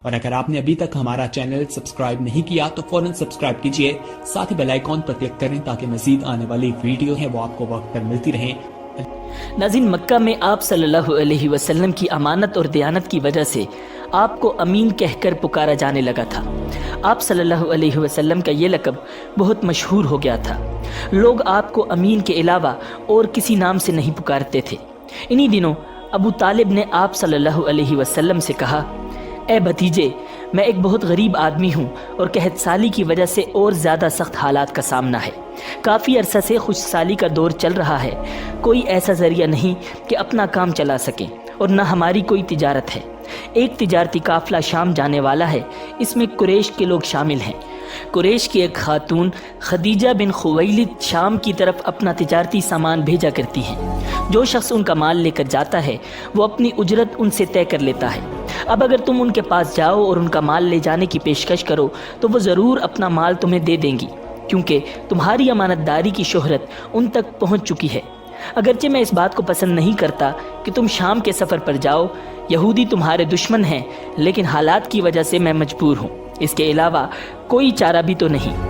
اور اگر آپ نے ابھی تک ہمارا چینل سبسکرائب نہیں کیا تو فوراً سبسکرائب کیجئے، ساتھ ہی بیل آئیکن پر کلک کریں تاکہ مزید آنے والی ویڈیو ہیں وہ آپ کو وقت پر ملتی رہیں۔ ناظرین، مکہ میں آپ صلی اللہ علیہ وسلم کی امانت اور دیانت کی وجہ سے آپ کو امین کہہ کر پکارا جانے لگا تھا۔ آپ صلی اللہ علیہ وسلم کا یہ لقب بہت مشہور ہو گیا تھا۔ لوگ آپ کو امین کے علاوہ اور کسی نام سے نہیں پکارتے تھے۔ انہی دنوں ابو طالب نے آپ صلی اللہ علیہ وسلم سے کہا، اے بھتیجے، میں ایک بہت غریب آدمی ہوں اور قحط سالی کی وجہ سے اور زیادہ سخت حالات کا سامنا ہے۔ کافی عرصہ سے خشک سالی کا دور چل رہا ہے۔ کوئی ایسا ذریعہ نہیں کہ اپنا کام چلا سکیں اور نہ ہماری کوئی تجارت ہے۔ ایک تجارتی قافلہ شام جانے والا ہے، اس میں قریش کے لوگ شامل ہیں۔ قریش کی ایک خاتون خدیجہ بن خویلد شام کی طرف اپنا تجارتی سامان بھیجا کرتی ہیں۔ جو شخص ان کا مال لے کر جاتا ہے وہ اپنی اجرت ان سے طے کر لیتا ہے۔ اب اگر تم ان کے پاس جاؤ اور ان کا مال لے جانے کی پیشکش کرو تو وہ ضرور اپنا مال تمہیں دے دیں گی، کیونکہ تمہاری امانت داری کی شہرت ان تک پہنچ چکی ہے۔ اگرچہ میں اس بات کو پسند نہیں کرتا کہ تم شام کے سفر پر جاؤ، یہودی تمہارے دشمن ہیں، لیکن حالات کی وجہ سے میں مجبور ہوں، اس کے علاوہ کوئی چارہ بھی تو نہیں۔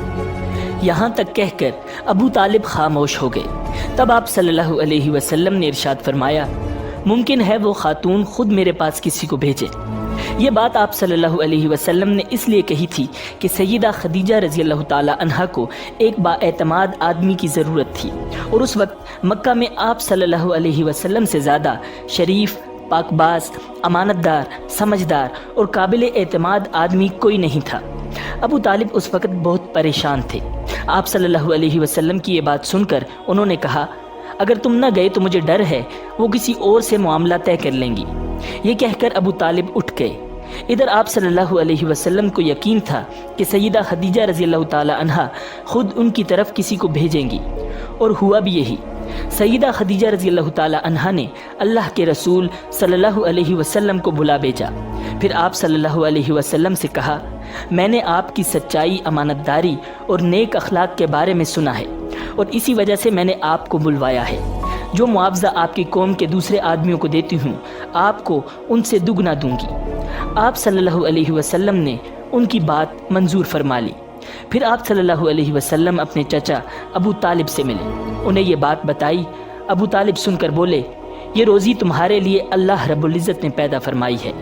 یہاں تک کہہ کر ابو طالب خاموش ہو گئے۔ تب آپ صلی اللہ علیہ وسلم نے ارشاد فرمایا، ممکن ہے وہ خاتون خود میرے پاس کسی کو بھیجے۔ یہ بات آپ صلی اللہ علیہ وسلم نے اس لیے کہی تھی کہ سیدہ خدیجہ رضی اللہ تعالی عنہا کو ایک با اعتماد آدمی کی ضرورت تھی، اور اس وقت مکہ میں آپ صلی اللہ علیہ وسلم سے زیادہ شریف، پاک باز، امانت دار، سمجھدار اور قابل اعتماد آدمی کوئی نہیں تھا۔ ابو طالب اس وقت بہت پریشان تھے۔ آپ صلی اللہ علیہ وسلم کی یہ بات سن کر انہوں نے کہا، اگر تم نہ گئے تو مجھے ڈر ہے وہ کسی اور سے معاملہ طے کر لیں گی۔ یہ کہہ کر ابو طالب اٹھ گئے۔ ادھر آپ صلی اللہ علیہ وسلم کو یقین تھا کہ سیدہ خدیجہ رضی اللہ تعالی عنہا خود ان کی طرف کسی کو بھیجیں گی، اور ہوا بھی یہی۔ سیدہ خدیجہ رضی اللہ تعالی عنہا نے اللہ کے رسول صلی اللہ علیہ وسلم کو بلا بھیجا۔ پھر آپ صلی اللہ علیہ وسلم سے کہا، میں نے آپ کی سچائی، امانت داری اور نیک اخلاق کے بارے میں سنا ہے، اور اسی وجہ سے میں نے آپ کو بلوایا ہے۔ جو معاوضہ آپ کی قوم کے دوسرے آدمیوں کو دیتی ہوں، آپ کو ان سے دگنا دوں گی۔ آپ صلی اللہ علیہ وسلم نے ان کی بات منظور فرما لی۔ پھر آپ صلی اللہ علیہ وسلم اپنے چچا ابو طالب سے ملے، انہیں یہ بات بتائی۔ ابو طالب سن کر بولے، یہ روزی تمہارے لیے اللہ رب العزت نے پیدا فرمائی ہے۔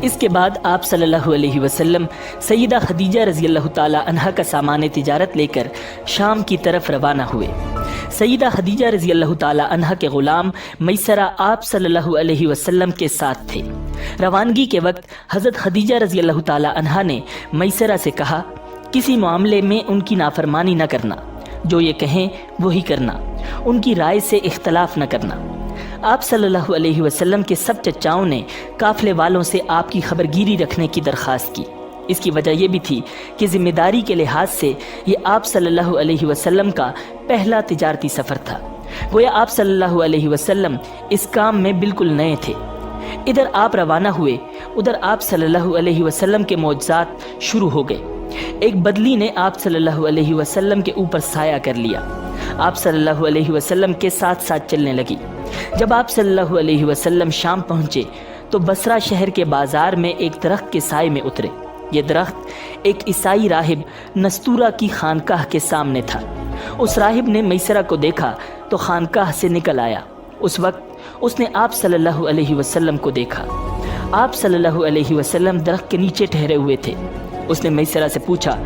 اس کے بعد آپ صلی اللہ علیہ وسلم سیدہ خدیجہ رضی اللہ تعالی عنہا کا سامان تجارت لے کر شام کی طرف روانہ ہوئے۔ سیدہ خدیجہ رضی اللہ تعالی عنہا کے غلام میسرہ آپ صلی اللہ علیہ وسلم کے ساتھ تھے۔ روانگی کے وقت حضرت خدیجہ رضی اللہ تعالی عنہا نے میسرہ سے کہا، کسی معاملے میں ان کی نافرمانی نہ کرنا، جو یہ کہیں وہی کرنا، ان کی رائے سے اختلاف نہ کرنا۔ آپ صلی اللہ علیہ وسلم کے سب چچاؤں نے قافلے والوں سے آپ کی خبرگیری رکھنے کی درخواست کی۔ اس کی وجہ یہ بھی تھی کہ ذمہ داری کے لحاظ سے یہ آپ صلی اللہ علیہ وسلم کا پہلا تجارتی سفر تھا۔ گویا آپ صلی اللہ علیہ وسلم اس کام میں بالکل نئے تھے۔ ادھر آپ روانہ ہوئے، ادھر آپ صلی اللہ علیہ وسلم کے معجزات شروع ہو گئے۔ ایک بدلی نے آپ صلی اللہ علیہ وسلم کے اوپر سایہ کر لیا۔ آپ صلی اللہ علیہ وسلم کے ساتھ ساتھ چلنے لگی۔ جب آپ صلی اللہ علیہ وسلم شام پہنچے تو بصرہ شہر کے بازار میں ایک درخت کے سائے میں اترے۔ یہ درخت ایک عیسائی راہب نستورہ کی خانقاہ کے سامنے تھا۔ اس راہب نے میسرہ کو دیکھا تو خانقاہ سے نکل آیا۔ اس وقت اس نے آپ صلی اللہ علیہ وسلم کو دیکھا۔ آپ صلی اللہ علیہ وسلم درخت کے نیچے ٹھہرے ہوئے تھے۔ اس نے میسرہ سے پوچھا،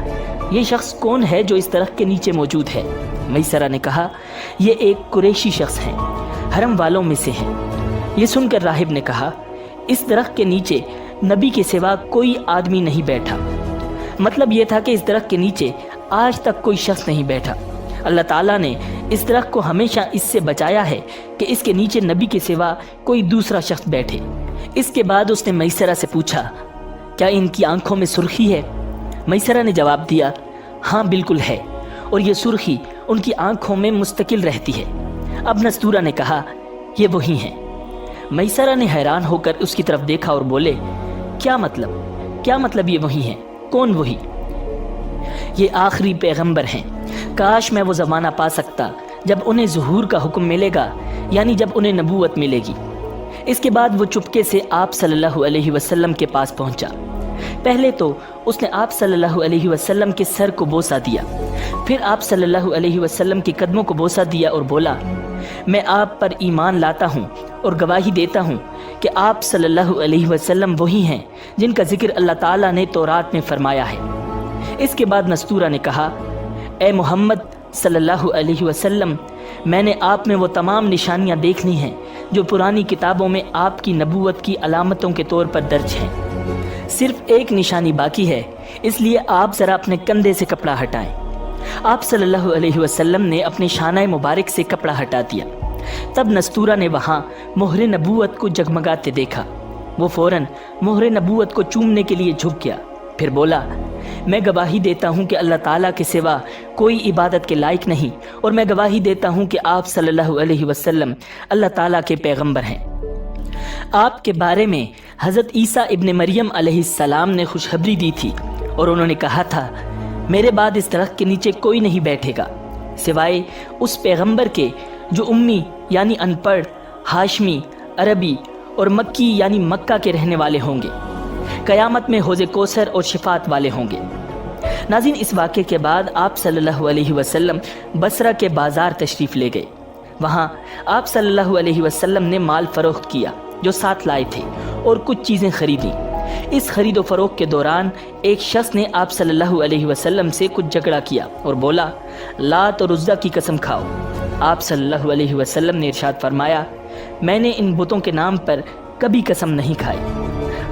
یہ شخص کون ہے جو اس درخت کے نیچے موجود ہے؟ میسرہ نے کہا، یہ ایک قریشی شخص ہیں، حرم والوں میں سے ہیں۔ یہ سن کر راہب نے کہا، اس درخت کے نیچے نبی کے سوا کوئی آدمی نہیں بیٹھا۔ مطلب یہ تھا کہ اس درخت کے نیچے آج تک کوئی شخص نہیں بیٹھا۔ اللہ تعالیٰ نے اس درخت کو ہمیشہ اس سے بچایا ہے کہ اس کے نیچے نبی کے سوا کوئی دوسرا شخص بیٹھے۔ اس کے بعد اس نے میسرہ سے پوچھا، کیا ان کی آنکھوں میں سرخی ہے؟ میسرہ نے جواب دیا، ہاں بالکل ہے، اور یہ سرخی ان کی آنکھوں میں مستقل رہتی ہے۔ اب نستورہ نے کہا، یہ وہی ہیں۔ میسرہ نے حیران ہو کر اس کی طرف دیکھا اور بولے، کیا مطلب یہ وہی ہیں؟ کون وہی؟ یہ آخری پیغمبر ہیں۔ کاش میں وہ زمانہ پا سکتا جب انہیں ظہور کا حکم ملے گا، یعنی جب انہیں نبوت ملے گی۔ اس کے بعد وہ چپکے سے آپ صلی اللہ علیہ وسلم کے پاس پہنچا۔ پہلے تو اس نے آپ صلی اللہ علیہ وسلم کے سر کو بوسہ دیا، پھر آپ صلی اللہ علیہ وسلم کے قدموں کو بوسہ دیا اور بولا، میں آپ پر ایمان لاتا ہوں اور گواہی دیتا ہوں کہ آپ صلی اللہ علیہ وسلم وہی ہیں جن کا ذکر اللہ تعالیٰ نے تورات میں فرمایا ہے۔ اس کے بعد نستورہ نے کہا، اے محمد صلی اللہ علیہ وسلم، میں نے آپ میں وہ تمام نشانیاں دیکھ لی ہیں جو پرانی کتابوں میں آپ کی نبوت کی علامتوں کے طور پر درج ہیں۔ صرف ایک نشانی باقی ہے، اس لیے آپ ذرا اپنے کندھے سے کپڑا ہٹائیں۔ آپ صلی اللہ علیہ وسلم نے اپنے شانہ مبارک سے کپڑا ہٹا دیا۔ تب نستورہ نے وہاں مہر نبوت کو جگمگاتے دیکھا۔ وہ فوراً مہر نبوت کو چومنے کے لیے جھک گیا، پھر بولا، میں گواہی دیتا ہوں کہ اللہ تعالیٰ کے سوا کوئی عبادت کے لائق نہیں، اور میں گواہی دیتا ہوں کہ آپ صلی اللہ علیہ وسلم اللہ تعالیٰ کے پیغمبر ہیں۔ آپ کے بارے میں حضرت عیسیٰ ابن مریم علیہ السلام نے خوشخبری دی تھی، اور انہوں نے کہا تھا، میرے بعد اس درخت کے نیچے کوئی نہیں بیٹھے گا سوائے اس پیغمبر کے جو امی یعنی ان پڑھ، ہاشمی، عربی اور مکی یعنی مکہ کے رہنے والے ہوں گے۔ قیامت میں حوض کوثر اور شفاعت والے ہوں گے۔ ناظرین، اس واقعے کے بعد آپ صلی اللہ علیہ وسلم بصرہ کے بازار تشریف لے گئے۔ وہاں آپ صلی اللہ علیہ وسلم نے مال فروخت کیا جو ساتھ لائے تھے اور کچھ چیزیں خریدیں۔ اس خرید و فروخت کے دوران ایک شخص نے آپ صلی اللہ علیہ وسلم سے کچھ جھگڑا کیا اور بولا، لات اور عزا کی قسم کھاؤ۔ آپ صلی اللہ علیہ وسلم نے ارشاد فرمایا، میں نے ان بتوں کے نام پر کبھی قسم نہیں کھائی۔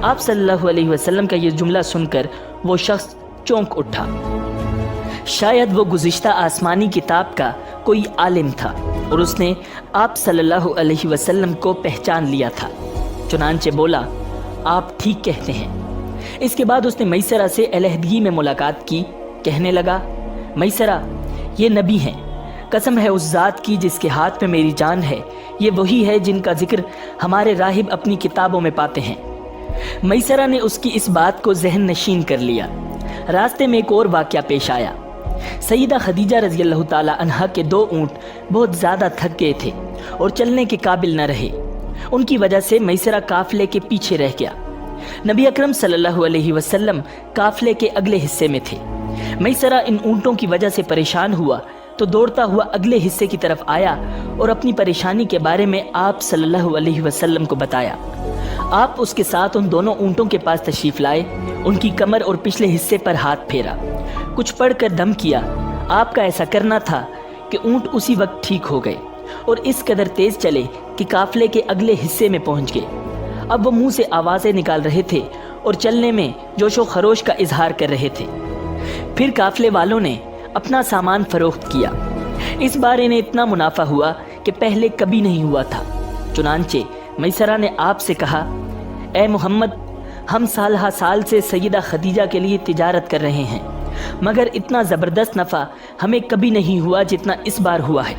آپ صلی اللہ علیہ وسلم کا یہ جملہ سن کر وہ شخص چونک اٹھا۔ شاید وہ گزشتہ آسمانی کتاب کا کوئی عالم تھا اور اس نے آپ صلی اللہ علیہ وسلم کو پہچان لیا تھا، چنانچہ بولا، آپ ٹھیک کہتے ہیں۔ اس کے بعد اس نے میسرہ سے علیحدگی میں ملاقات کی، کہنے لگا، میسرہ، یہ نبی ہیں، قسم ہے اس ذات کی جس کے ہاتھ میں میری جان ہے، یہ وہی ہے جن کا ذکر ہمارے راہب اپنی کتابوں میں پاتے ہیں۔ میسرہ نے اس کی اس بات کو ذہن نشین کر لیا۔ راستے میں ایک اور واقعہ پیش آیا۔ سیدہ خدیجہ رضی اللہ تعالی عنہا کے 2 اونٹ بہت زیادہ تھک گئے تھے اور چلنے کے قابل نہ رہے۔ ان کی وجہ سے میسرہ قافلے کے پیچھے رہ گیا۔ نبی اکرم صلی اللہ علیہ وسلم قافلے کے اگلے حصے میں تھے۔ میسرہ ان اونٹوں کی وجہ سے پریشان ہوا تو دوڑتا ہوا اگلے حصے کی طرف آیا اور اپنی پریشانی کے بارے میں آپ صلی اللہ علیہ وسلم کو بتایا۔ آپ اس کے ساتھ ان دونوں اونٹوں کے پاس تشریف لائے، ان کی کمر اور پچھلے حصے پر ہاتھ پھیرا، کچھ پڑھ کر دم کیا۔ آپ کا ایسا کرنا تھا کہ اونٹ اسی وقت ٹھیک ہو گئے اور اس قدر تیز چلے کہ قافلے کے اگلے حصے میں پہنچ گئے۔ اب وہ منہ سے آوازیں نکال رہے تھے اور چلنے میں جوش و خروش کا اظہار کر رہے تھے۔ پھر قافلے والوں نے اپنا سامان فروخت کیا۔ اس بار انہیں اتنا منافع ہوا کہ پہلے کبھی نہیں ہوا تھا۔ چنانچہ میسرہ نے آپ سے کہا، اے محمد، ہم سال ہا سال سے سیدہ خدیجہ کے لیے تجارت کر رہے ہیں، مگر اتنا زبردست نفع ہمیں کبھی نہیں ہوا جتنا اس بار ہوا ہے۔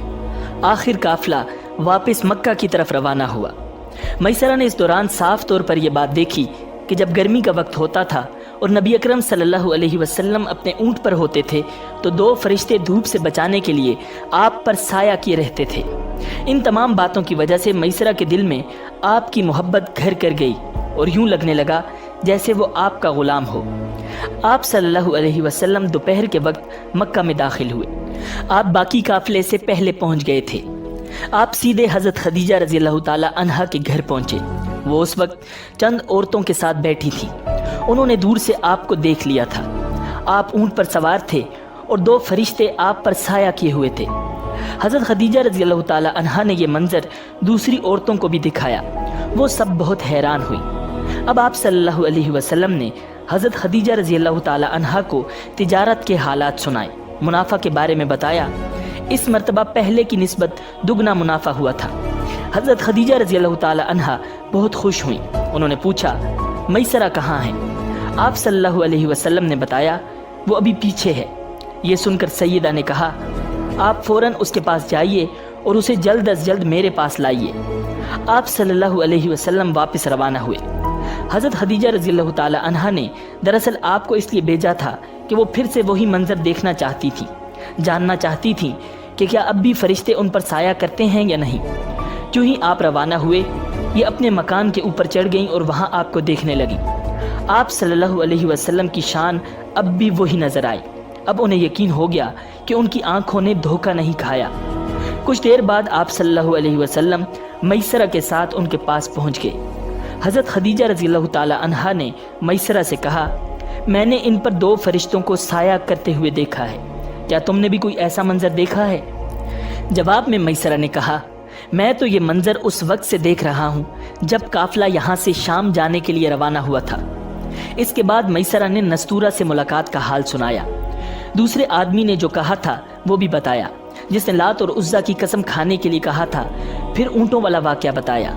آخر قافلہ واپس مکہ کی طرف روانہ ہوا۔ میسرہ نے اس دوران صاف طور پر یہ بات دیکھی کہ جب گرمی کا وقت ہوتا تھا اور نبی اکرم صلی اللہ علیہ وسلم اپنے اونٹ پر ہوتے تھے تو 2 فرشتے دھوپ سے بچانے کے لیے آپ پر سایہ کیے رہتے تھے۔ ان تمام باتوں کی وجہ سے میسرہ کے دل میں آپ کی محبت گھر کر گئی اور یوں لگنے لگا جیسے وہ آپ کا غلام ہو۔ آپ صلی اللہ علیہ وسلم دوپہر کے وقت مکہ میں داخل ہوئے۔ آپ باقی قافلے سے پہلے پہنچ گئے تھے۔ آپ سیدھے حضرت خدیجہ رضی اللہ تعالی عنہا کے گھر پہنچے۔ وہ اس وقت چند عورتوں کے ساتھ بیٹھی تھی۔ انہوں نے دور سے آپ کو دیکھ لیا تھا۔ آپ اونٹ پر سوار تھے اور 2 فرشتے آپ پر سایہ کیے ہوئے تھے۔ حضرت خدیجہ رضی اللہ تعالی عنہا نے یہ منظر دوسری عورتوں کو بھی دکھایا۔ وہ سب بہت حیران ہوئی۔ اب آپ صلی اللہ علیہ وسلم نے حضرت خدیجہ رضی اللہ تعالی عنہا کو تجارت کے حالات سنائے، منافع کے بارے میں بتایا۔ اس مرتبہ پہلے کی نسبت دگنا منافع ہوا تھا۔ حضرت خدیجہ رضی اللہ تعالی عنہا بہت خوش ہوئیں۔ انہوں نے پوچھا، میسرہ کہاں ہے؟ آپ صلی اللہ علیہ وسلم نے بتایا، وہ ابھی پیچھے ہے۔ یہ سن کر سیدہ نے کہا، آپ فوراً اس کے پاس جائیے اور اسے جلد از جلد میرے پاس لائیے۔ آپ صلی اللہ علیہ وسلم واپس روانہ ہوئے۔ حضرت خدیجہ رضی اللہ تعالی عنہا نے دراصل آپ کو اس لیے بھیجا تھا کہ وہ پھر سے وہی منظر دیکھنا چاہتی تھی، جاننا چاہتی تھی کہ کیا اب بھی فرشتے ان پر سایہ کرتے ہیں یا نہیں۔ جو ہی آپ روانہ ہوئے، یہ اپنے مکان کے اوپر چڑھ گئیں اور وہاں آپ کو دیکھنے لگیں۔ آپ صلی اللہ علیہ وسلم کی شان اب بھی وہی نظر آئی۔ اب انہیں یقین ہو گیا کہ ان کی آنکھوں نے دھوکہ نہیں کھایا۔ کچھ دیر بعد آپ صلی اللہ علیہ وسلم میسرہ کے ساتھ ان کے پاس پہنچ گئے۔ حضرت خدیجہ رضی اللہ تعالی عنہا نے میسرہ سے کہا، میں نے ان پر 2 فرشتوں کو سایہ کرتے ہوئے دیکھا ہے، کیا تم نے بھی کوئی ایسا منظر دیکھا ہے؟ جواب میں میسرہ نے کہا، میں تو یہ منظر اس وقت سے دیکھ رہا ہوں جب قافلہ یہاں سے شام جانے کے لیے روانہ ہوا تھا۔ اس کے بعد میسرہ نے نستورہ سے ملاقات کا حال سنایا۔ دوسرے آدمی نے جو کہا تھا وہ بھی بتایا، جس نے لات اور عزا کی قسم کھانے کے لیے کہا تھا، پھر اونٹوں والا واقعہ بتایا۔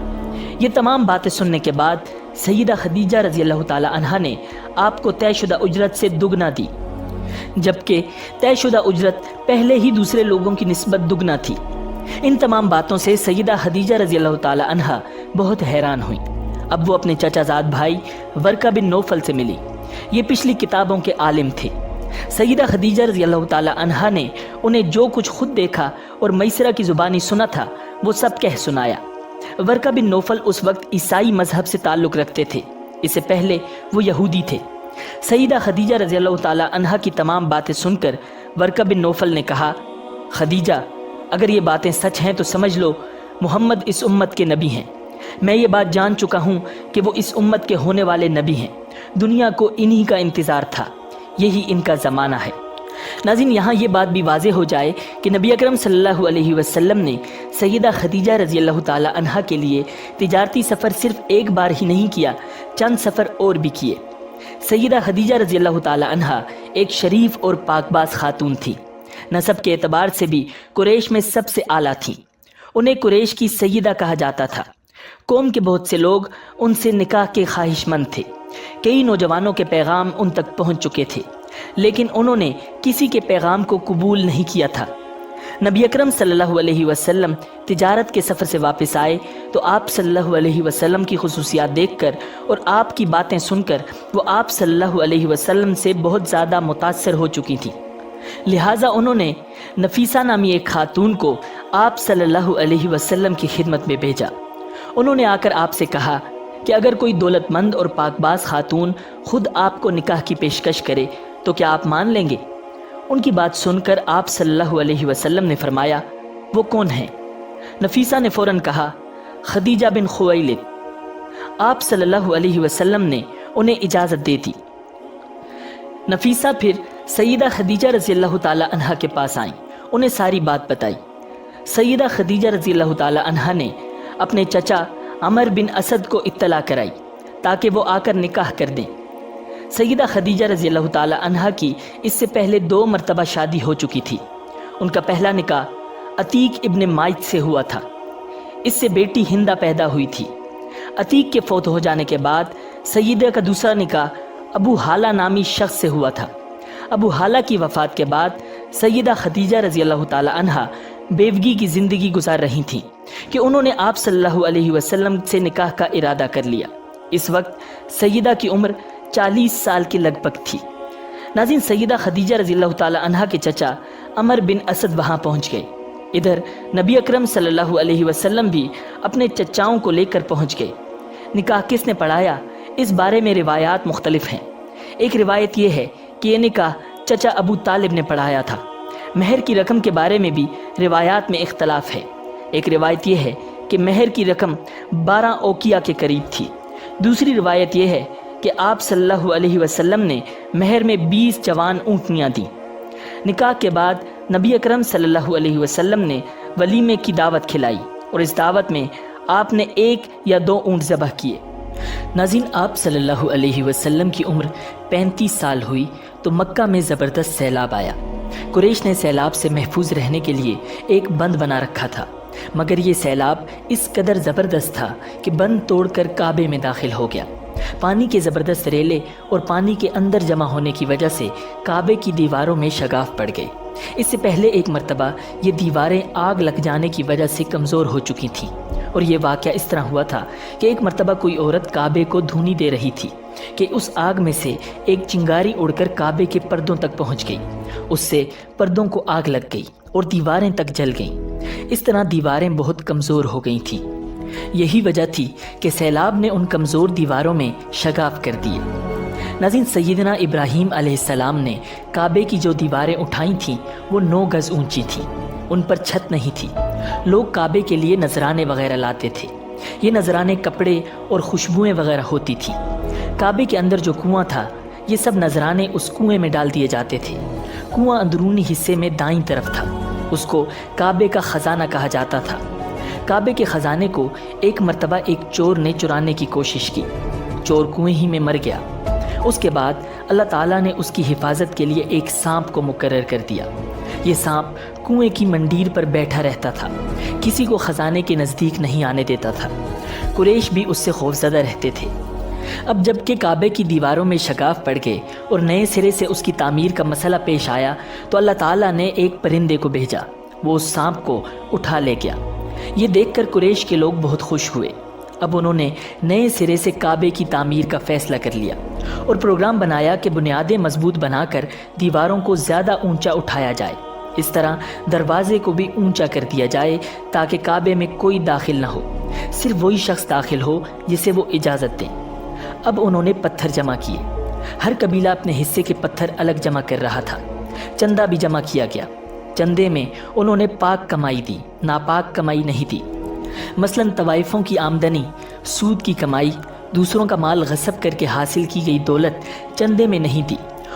یہ تمام باتیں سننے کے بعد سیدہ خدیجہ رضی اللہ تعالی عنہا نے آپ کو طے شدہ اجرت سے دگنا دی، جبکہ طے شدہ اجرت پہلے ہی دوسرے لوگوں کی نسبت دگنا تھی۔ ان تمام باتوں سے سیدہ خدیجہ رضی اللہ تعالی عنہا بہت حیران ہوئیں۔ اب وہ اپنے چچا زاد بھائی ورقہ بن نوفل سے ملی۔ یہ پچھلی کتابوں کے عالم تھے۔ سیدہ خدیجہ رضی اللہ تعالی عنہا نے انہیں جو کچھ خود دیکھا اور میسرہ کی زبانی سنا تھا وہ سب کہہ سنایا۔ ورقہ بن نوفل اس وقت عیسائی مذہب سے تعلق رکھتے تھے، اس سے پہلے وہ یہودی تھے۔ سیدہ خدیجہ رضی اللہ تعالی عنہا کی تمام باتیں سن کر ورقہ بن نوفل نے کہا، خدیجہ اگر یہ باتیں سچ ہیں تو سمجھ لو محمد اس امت کے نبی ہیں۔ میں یہ بات جان چکا ہوں کہ وہ اس امت کے ہونے والے نبی ہیں۔ دنیا کو انہی کا انتظار تھا، یہی ان کا زمانہ ہے۔ ناظرین، یہاں یہ بات بھی واضح ہو جائے کہ نبی اکرم صلی اللہ علیہ وسلم نے سیدہ خدیجہ رضی اللہ تعالی عنہا کے لیے تجارتی سفر صرف ایک بار ہی نہیں کیا، چند سفر اور بھی کیے۔ سیدہ خدیجہ رضی اللہ تعالی عنہا ایک شریف اور پاک باز خاتون تھی۔ نسب کے اعتبار سے بھی قریش میں سب سے اعلیٰ تھیں۔ انہیں قریش کی سیدہ کہا جاتا تھا۔ قوم کے بہت سے لوگ ان سے نکاح کے خواہش مند تھے۔ کئی نوجوانوں کے پیغام ان تک پہنچ چکے تھے، لیکن انہوں نے کسی کے پیغام کو قبول نہیں کیا تھا۔ نبی اکرم صلی اللہ علیہ وسلم تجارت کے سفر سے واپس آئے تو آپ صلی اللہ علیہ وسلم کی خصوصیات دیکھ کر اور آپ کی باتیں سن کر وہ آپ صلی اللہ علیہ وسلم سے بہت زیادہ متاثر ہو چکی تھیں۔ لہٰذا انہوں نے نفیسہ نامی ایک خاتون کو آپ صلی اللہ علیہ وسلم کی خدمت میں بھیجا۔ انہوں نے آ کر آپ سے کہا کہ اگر کوئی دولت مند اور پاک باز خاتون خود آپ کو نکاح کی پیشکش کرے تو کیا آپ مان لیں گے؟ ان کی بات سن کر آپ صلی اللہ علیہ وسلم نے فرمایا، وہ کون ہیں؟ نفیسہ نے فوراً کہا، خدیجہ بن خویلد۔ آپ صلی اللہ علیہ وسلم نے انہیں اجازت دے دی۔ نفیسہ پھر سیدہ خدیجہ رضی اللہ تعالی عنہا کے پاس آئیں، انہیں ساری بات بتائی۔ سیدہ خدیجہ رضی اللہ تعالی عنہا نے اپنے چچا عمر بن اسد کو اطلاع کرائی تاکہ وہ آ کر نکاح کر دیں۔ سیدہ خدیجہ رضی اللہ تعالی عنہا کی اس سے پہلے 2 مرتبہ شادی ہو چکی تھی۔ ان کا پہلا نکاح عتیق ابن مائت سے ہوا تھا۔ اس سے بیٹی ہندہ پیدا ہوئی تھی۔ عتیق کے فوت ہو جانے کے بعد سیدہ کا دوسرا نکاح ابو حالہ نامی شخص سے ہوا تھا۔ ابو حالہ کی وفات کے بعد سیدہ خدیجہ رضی اللہ تعالی عنہا بیوگی کی زندگی گزار رہی تھیں کہ انہوں نے آپ صلی اللہ علیہ وسلم سے نکاح کا ارادہ کر لیا۔ اس وقت سیدہ کی عمر 40 سال کے لگ بھگ تھی۔ ناظرین، سیدہ خدیجہ رضی اللہ تعالی عنہا کے چچا عمر بن اسد وہاں پہنچ گئے۔ ادھر نبی اکرم صلی اللہ علیہ وسلم بھی اپنے چچاؤں کو لے کر پہنچ گئے۔ نکاح کس نے پڑھایا، اس بارے میں روایات مختلف ہیں۔ ایک روایت یہ ہے کہ یہ نکاح چچا ابو طالب نے پڑھایا تھا۔ مہر کی رقم کے بارے میں بھی روایات میں اختلاف ہے۔ ایک روایت یہ ہے کہ مہر کی رقم 12 اوقیہ کے قریب تھی۔ دوسری روایت یہ ہے کہ آپ صلی اللہ علیہ وسلم نے مہر میں 20 جوان اونٹنیاں دیں۔ نکاح کے بعد نبی اکرم صلی اللہ علیہ وسلم نے ولیمے کی دعوت کھلائی اور اس دعوت میں آپ نے 1 یا 2 اونٹ ذبح کیے۔ ناظرین، آپ صلی اللہ علیہ وسلم کی عمر 35 سال ہوئی تو مکہ میں زبردست سیلاب آیا۔ قریش نے سیلاب سے محفوظ رہنے کے لیے ایک بند بنا رکھا تھا، مگر یہ سیلاب اس قدر زبردست تھا کہ بند توڑ کر کعبے میں داخل ہو گیا۔ پانی کے زبردست ریلے اور پانی کے اندر جمع ہونے کی وجہ سے کعبے کی دیواروں میں شگاف پڑ گئے۔ اس سے پہلے ایک مرتبہ یہ دیواریں آگ لگ جانے کی وجہ سے کمزور ہو چکی تھیں، اور یہ واقعہ اس طرح ہوا تھا کہ ایک مرتبہ کوئی عورت کعبے کو دھونی دے رہی تھی کہ اس آگ میں سے ایک چنگاری اڑ کر کعبے کے پردوں تک پہنچ گئی۔ اس سے پردوں کو آگ لگ گئی اور دیواریں تک جل گئیں۔ اس طرح دیواریں بہت کمزور ہو گئی تھیں۔ یہی وجہ تھی کہ سیلاب نے ان کمزور دیواروں میں شگاف کر دیے۔ ناظرین، سیدنا ابراہیم علیہ السلام نے کعبے کی جو دیواریں اٹھائی تھیں وہ 9 گز اونچی تھیں، ان پر چھت نہیں تھی۔ لوگ کعبے کے لیے نذرانے وغیرہ لاتے تھے، یہ نذرانے کپڑے اور خوشبوئیں وغیرہ ہوتی تھی۔ کعبے کے اندر جو کنواں تھا، یہ سب نذرانے اس کنویں میں ڈال دیے جاتے تھے۔ کنواں اندرونی حصے میں دائیں طرف تھا، اس کو کعبے کا خزانہ کہا جاتا تھا۔ کعبے کے خزانے کو ایک مرتبہ ایک چور نے چرانے کی کوشش کی، چور کنویں ہی میں مر گیا۔ اس کے بعد اللہ تعالیٰ نے اس کی حفاظت کے لیے ایک سانپ کو مقرر کر دیا۔ یہ سانپ کنویں کی منڈیر پر بیٹھا رہتا تھا، کسی کو خزانے کے نزدیک نہیں آنے دیتا تھا۔ قریش بھی اس سے خوفزدہ رہتے تھے۔ اب جب کہ کعبے کی دیواروں میں شگاف پڑ گئے اور نئے سرے سے اس کی تعمیر کا مسئلہ پیش آیا تو اللہ تعالیٰ نے ایک پرندے کو بھیجا، وہ اس سانپ کو اٹھا لے گیا۔ یہ دیکھ کر قریش کے لوگ بہت خوش ہوئے۔ اب انہوں نے نئے سرے سے کعبے کی تعمیر کا فیصلہ کر لیا اور پروگرام بنایا کہ بنیادیں مضبوط بنا کر دیواروں کو زیادہ اونچا اٹھایا جائے، اس طرح دروازے کو بھی اونچا کر دیا جائے تاکہ کعبے میں کوئی داخل نہ ہو، صرف وہی شخص داخل ہو جسے وہ اجازت دیں۔ اب انہوں نے پتھر جمع کیے، ہر قبیلہ اپنے حصے کے پتھر الگ جمع کر رہا تھا۔ چندہ بھی جمع کیا گیا، چندے میں انہوں نے پاک کمائی دی، ناپاک کمائی نہیں دی۔ مثلاً طوائفوں کی آمدنی، سود کی کمائی، دوسروں کا مال غصب کر کے حاصل کی گئی دولت چندے میں نہیں دی،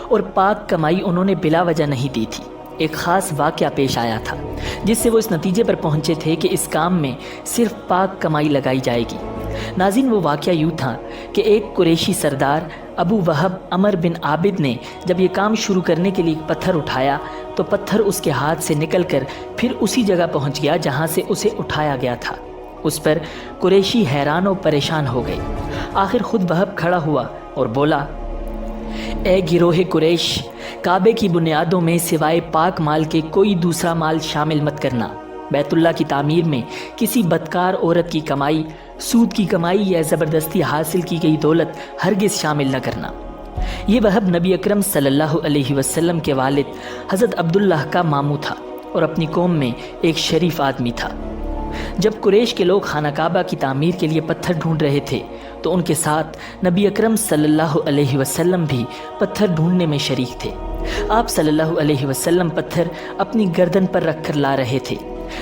اور پاک کمائی انہوں نے بلا وجہ نہیں دی تھی۔ ایک خاص واقعہ پیش آیا تھا جس سے وہ اس نتیجے پر پہنچے تھے کہ اس کام میں صرف پاک کمائی لگائی جائے گی۔ ناظرین، وہ واقعہ یوں تھا کہ ایک قریشی سردار ابو وہب عمر بن عابد نے جب یہ کام شروع کرنے کے لیے ایک پتھر اٹھایا تو پتھر اس کے ہاتھ سے نکل کر پھر اسی جگہ پہنچ گیا جہاں سے اسے اٹھایا گیا تھا۔ اس پر قریشی حیران و پریشان ہو گئے۔ آخر خود وہب کھڑا ہوا اور بولا، اے گروہ قریش، کعبے کی بنیادوں میں سوائے پاک مال کے کوئی دوسرا مال شامل مت کرنا۔ بیت اللہ کی تعمیر میں کسی بدکار عورت کی کمائی، سود کی کمائی یا زبردستی حاصل کی گئی دولت ہرگز شامل نہ کرنا۔ یہ وہب نبی اکرم صلی اللہ علیہ وسلم کے والد حضرت عبداللہ کا ماموں تھا اور اپنی قوم میں ایک شریف آدمی تھا۔ جب قریش کے لوگ خانہ کعبہ کی تعمیر کے لیے پتھر ڈھونڈ رہے تھے تو ان کے ساتھ نبی اکرم صلی اللہ علیہ وسلم بھی پتھر ڈھونڈنے میں شریک تھے۔ آپ صلی اللہ علیہ وسلم پتھر اپنی گردن پر رکھ کر لا رہے تھے۔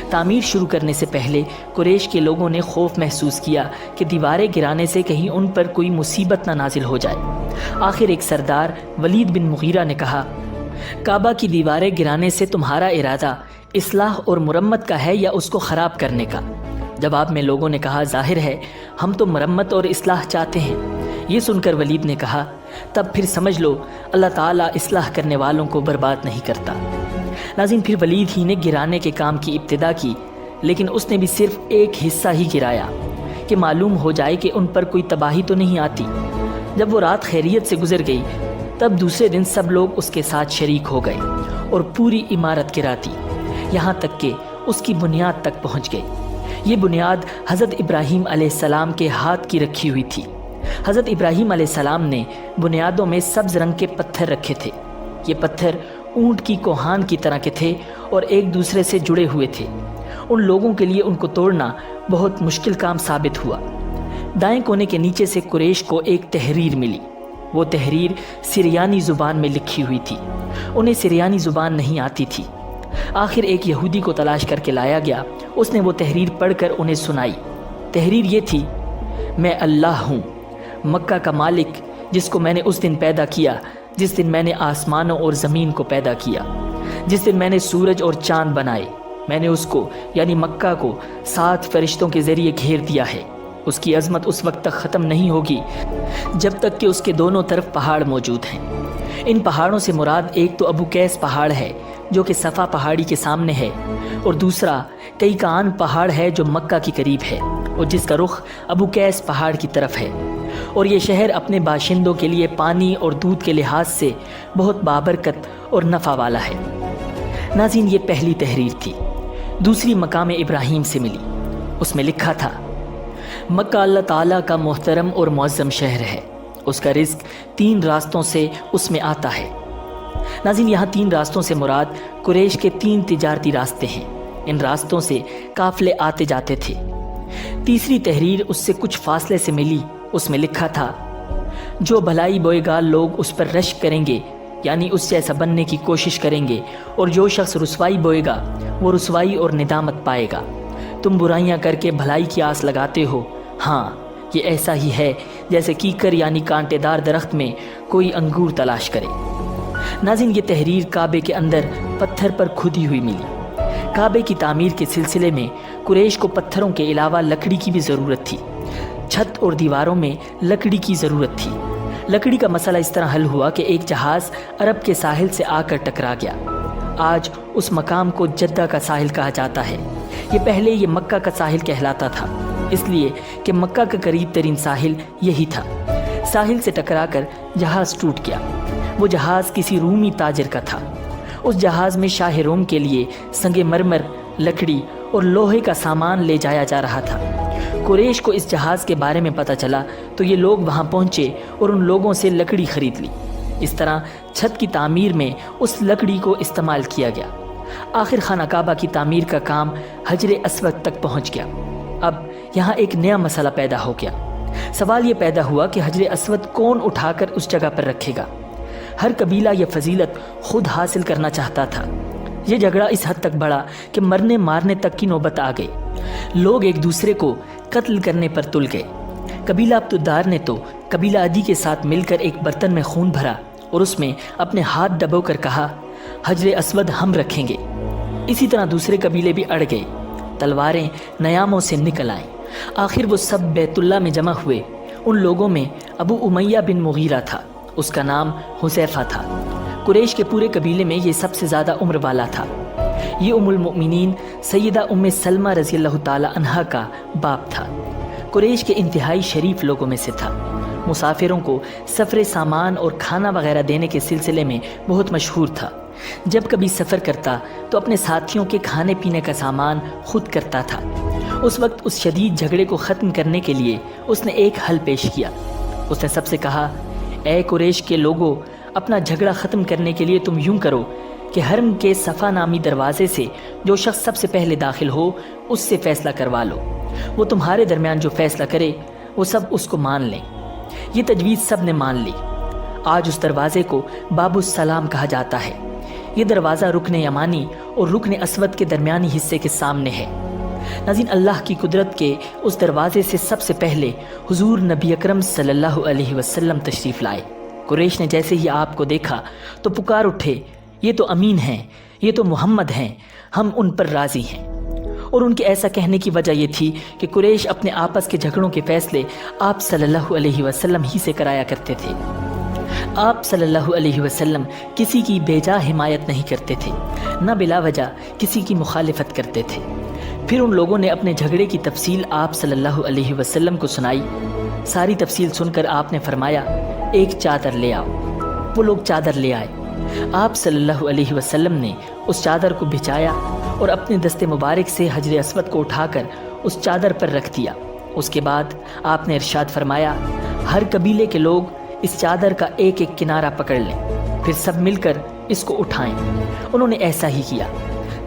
تعمیر شروع کرنے سے پہلے قریش کے لوگوں نے خوف محسوس کیا کہ دیواریں گرانے سے کہیں ان پر کوئی مصیبت نہ نازل ہو جائے۔ آخر ایک سردار ولید بن مغیرہ نے کہا، کعبہ کی دیواریں گرانے سے تمہارا ارادہ اصلاح اور مرمت کا ہے یا اس کو خراب کرنے کا؟ جواب میں لوگوں نے کہا، ظاہر ہے ہم تو مرمت اور اصلاح چاہتے ہیں۔ یہ سن کر ولید نے کہا، تب پھر سمجھ لو اللہ تعالیٰ اصلاح کرنے والوں کو برباد نہیں کرتا۔ ناظرین، پھر ولید ہی نے گرانے کے کام کی ابتدا کی، لیکن اس نے بھی صرف ایک حصہ ہی گرایا کہ معلوم ہو جائے کہ ان پر کوئی تباہی تو نہیں آتی۔ جب وہ رات خیریت سے گزر گئی تب دوسرے دن سب لوگ اس کے ساتھ شریک ہو گئے اور پوری عمارت گرا دی، یہاں تک کہ اس کی بنیاد تک پہنچ گئی۔ یہ بنیاد حضرت ابراہیم علیہ السلام کے ہاتھ کی رکھی ہوئی تھی۔ حضرت ابراہیم علیہ السلام نے بنیادوں میں سبز رنگ کے پتھر رکھے تھے۔ یہ پتھر اونٹ کی کوہان کی طرح کے تھے اور ایک دوسرے سے جڑے ہوئے تھے۔ ان لوگوں کے لیے ان کو توڑنا بہت مشکل کام ثابت ہوا۔ دائیں کونے کے نیچے سے قریش کو ایک تحریر ملی۔ وہ تحریر سریانی زبان میں لکھی ہوئی تھی۔ انہیں سریانی زبان نہیں آتی تھی۔ آخر ایک یہودی کو تلاش کر کے لایا گیا، اس نے وہ تحریر پڑھ کر انہیں سنائی۔ تحریر یہ تھی، میں اللہ ہوں، مکہ کا مالک، جس کو میں نے اس دن پیدا کیا جس دن میں نے آسمانوں اور زمین کو پیدا کیا، جس دن میں نے سورج اور چاند بنائے۔ میں نے اس کو یعنی مکہ کو 7 فرشتوں کے ذریعے گھیر دیا ہے۔ اس کی عظمت اس وقت تک ختم نہیں ہوگی جب تک کہ اس کے دونوں طرف پہاڑ موجود ہیں۔ ان پہاڑوں سے مراد ایک تو ابو قیس پہاڑ ہے جو کہ صفا پہاڑی کے سامنے ہے، اور دوسرا کئی کان پہاڑ ہے جو مکہ کے قریب ہے اور جس کا رخ ابو قیس پہاڑ کی طرف ہے، اور یہ شہر اپنے باشندوں کے لیے پانی اور دودھ کے لحاظ سے بہت بابرکت اور نفع والا ہے۔ ناظرین، یہ پہلی تحریر تھی۔ دوسری مقام ابراہیم سے ملی۔ اس میں لکھا تھا، مکہ اللہ تعالیٰ کا محترم اور معظم شہر ہے، اس کا رزق 3 راستوں سے اس میں آتا ہے۔ ناظرین، یہاں 3 راستوں سے مراد قریش کے 3 تجارتی راستے ہیں۔ ان راستوں سے قافلے آتے جاتے تھے۔ تیسری تحریر اس سے کچھ فاصلے سے ملی۔ اس میں لکھا تھا، جو بھلائی بوئے گا لوگ اس پر رشک کریں گے، یعنی اس جیسا بننے کی کوشش کریں گے، اور جو شخص رسوائی بوئے گا وہ رسوائی اور ندامت پائے گا۔ تم برائیاں کر کے بھلائی کی آس لگاتے ہو، ہاں یہ ایسا ہی ہے جیسے کیکر یعنی کانٹے دار درخت میں کوئی انگور تلاش کرے۔ ناظرین، یہ تحریر کعبے کے اندر پتھر پر کھدی ہوئی ملی۔ کعبے کی تعمیر کے سلسلے میں قریش کو پتھروں کے علاوہ لکڑی کی بھی ضرورت تھی۔ چھت اور دیواروں میں لکڑی کی ضرورت تھی۔ لکڑی کا مسئلہ اس طرح حل ہوا کہ ایک جہاز عرب کے ساحل سے آ کر ٹکرا گیا۔ آج اس مقام کو جدہ کا ساحل کہا جاتا ہے۔ یہ پہلے یہ مکہ کا ساحل کہلاتا تھا، اس لیے کہ مکہ کا قریب ترین ساحل یہی تھا۔ ساحل سے ٹکرا کر جہاز ٹوٹ گیا۔ وہ جہاز کسی رومی تاجر کا تھا۔ اس جہاز میں شاہ روم کے لیے سنگ مرمر، لکڑی اور لوہے کا سامان لے جایا جا رہا تھا۔ قریش کو اس جہاز کے بارے میں پتہ چلا تو یہ لوگ وہاں پہنچے اور ان لوگوں سے لکڑی خرید لی۔ اس طرح چھت کی تعمیر میں اس لکڑی کو استعمال کیا گیا۔ آخر خانہ کعبہ کی تعمیر کا کام حجر اسود تک پہنچ گیا۔ اب یہاں ایک نیا مسئلہ پیدا ہو گیا۔ سوال یہ پیدا ہوا کہ حجر اسود کون اٹھا کر اس جگہ پر رکھے گا؟ ہر قبیلہ یہ فضیلت خود حاصل کرنا چاہتا تھا۔ یہ جھگڑا اس حد تک بڑھا کہ مرنے مارنے تک کی نوبت آ گئی۔ لوگ ایک دوسرے کو قتل کرنے پر تل گئے۔ قبیلہ عبدالدار نے تو قبیلہ عدی کے ساتھ مل کر ایک برتن میں خون بھرا اور اس میں اپنے ہاتھ ڈبو کر کہا، حجر اسود ہم رکھیں گے۔ اسی طرح دوسرے قبیلے بھی اڑ گئے۔ تلواریں نیاموں سے نکل آئیں۔ آخر وہ سب بیت اللہ میں جمع ہوئے۔ ان لوگوں میں ابو امیہ بن مغیرہ تھا، اس کا نام حذیفہ تھا۔ قریش کے پورے قبیلے میں یہ سب سے زیادہ عمر والا تھا۔ یہ ام المؤمنین سیدہ ام سلمہ رضی اللہ تعالی عنہا کا باپ تھا۔ قریش کے انتہائی شریف لوگوں میں سے تھا۔ مسافروں کو سفر سامان اور کھانا وغیرہ دینے کے سلسلے میں بہت مشہور تھا۔ جب کبھی سفر کرتا تو اپنے ساتھیوں کے کھانے پینے کا سامان خود کرتا تھا۔ اس وقت اس شدید جھگڑے کو ختم کرنے کے لیے اس نے ایک حل پیش کیا۔ اس نے سب سے کہا، اے قریش کے لوگوں، اپنا جھگڑا ختم کرنے کے لیے تم یوں کرو کہ حرم کے صفا نامی دروازے سے جو شخص سب سے پہلے داخل ہو اس سے فیصلہ کروا لو۔ وہ تمہارے درمیان جو فیصلہ کرے وہ سب اس کو مان لیں۔ یہ تجویز سب نے مان لی۔ آج اس دروازے کو باب السلام کہا جاتا ہے۔ یہ دروازہ رکن یمانی اور رکن اسود کے درمیانی حصے کے سامنے ہے۔ ناظرین، اللہ کی قدرت کے اس دروازے سے سب سے پہلے حضور نبی اکرم صلی اللہ علیہ وسلم تشریف لائے۔ قریش نے جیسے ہی آپ کو دیکھا تو پکار اٹھے، یہ تو امین ہیں، یہ تو محمد ہیں، ہم ان پر راضی ہیں۔ اور ان کے ایسا کہنے کی وجہ یہ تھی کہ قریش اپنے آپس کے جھگڑوں کے فیصلے آپ صلی اللہ علیہ وسلم ہی سے کرایا کرتے تھے۔ آپ صلی اللہ علیہ وسلم کسی کی بے جا حمایت نہیں کرتے تھے، نہ بلا وجہ کسی کی مخالفت کرتے تھے۔ پھر ان لوگوں نے اپنے جھگڑے کی تفصیل آپ صلی اللہ علیہ وسلم کو سنائی۔ ساری تفصیل سن کر آپ نے فرمایا، ایک چادر لے آؤ۔ وہ لوگ چادر لے آئے۔ آپ صلی اللہ علیہ وسلم نے اس چادر کو بچھایا اور اپنے دست مبارک سے حجر اسود کو اٹھا کر اس چادر پر رکھ دیا۔ اس کے بعد آپ نے ارشاد فرمایا، ہر قبیلے کے لوگ اس چادر کا ایک ایک کنارہ پکڑ لیں، پھر سب مل کر اس کو اٹھائیں۔ انہوں نے ایسا ہی کیا۔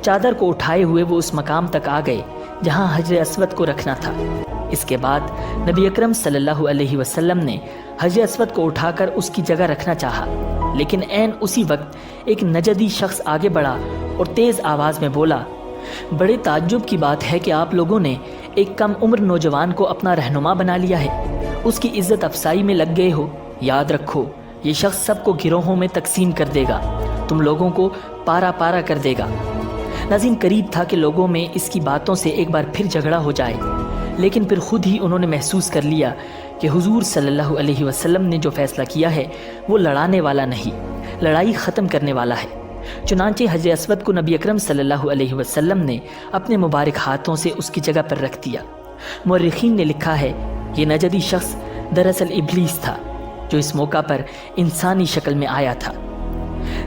چادر کو اٹھائے ہوئے وہ اس مقام تک آ گئے جہاں حجر اسود کو رکھنا تھا۔ اس کے بعد نبی اکرم صلی اللہ علیہ وسلم نے حجر اسود کو اٹھا کر اس کی جگہ رکھنا چاہا، لیکن عین اسی وقت ایک نجدی شخص آگے بڑھا اور تیز آواز میں بولا، بڑے تعجب کی بات ہے کہ آپ لوگوں نے ایک کم عمر نوجوان کو اپنا رہنما بنا لیا ہے، اس کی عزت افزائی میں لگ گئے ہو۔ یاد رکھو، یہ شخص سب کو گروہوں میں تقسیم کر دے گا، تم لوگوں کو پارا پارا کر دے گا۔ ناظرین، قریب تھا کہ لوگوں میں اس کی باتوں سے ایک بار پھر جھگڑا ہو جائے، لیکن پھر خود ہی انہوں نے محسوس کر لیا کہ حضور صلی اللہ علیہ وسلم نے جو فیصلہ کیا ہے وہ لڑانے والا نہیں، لڑائی ختم کرنے والا ہے۔ چنانچہ حجر اسود کو نبی اکرم صلی اللہ علیہ وسلم نے اپنے مبارک ہاتھوں سے اس کی جگہ پر رکھ دیا۔ مورخین نے لکھا ہے، یہ نجدی شخص دراصل ابلیس تھا جو اس موقع پر انسانی شکل میں آیا تھا۔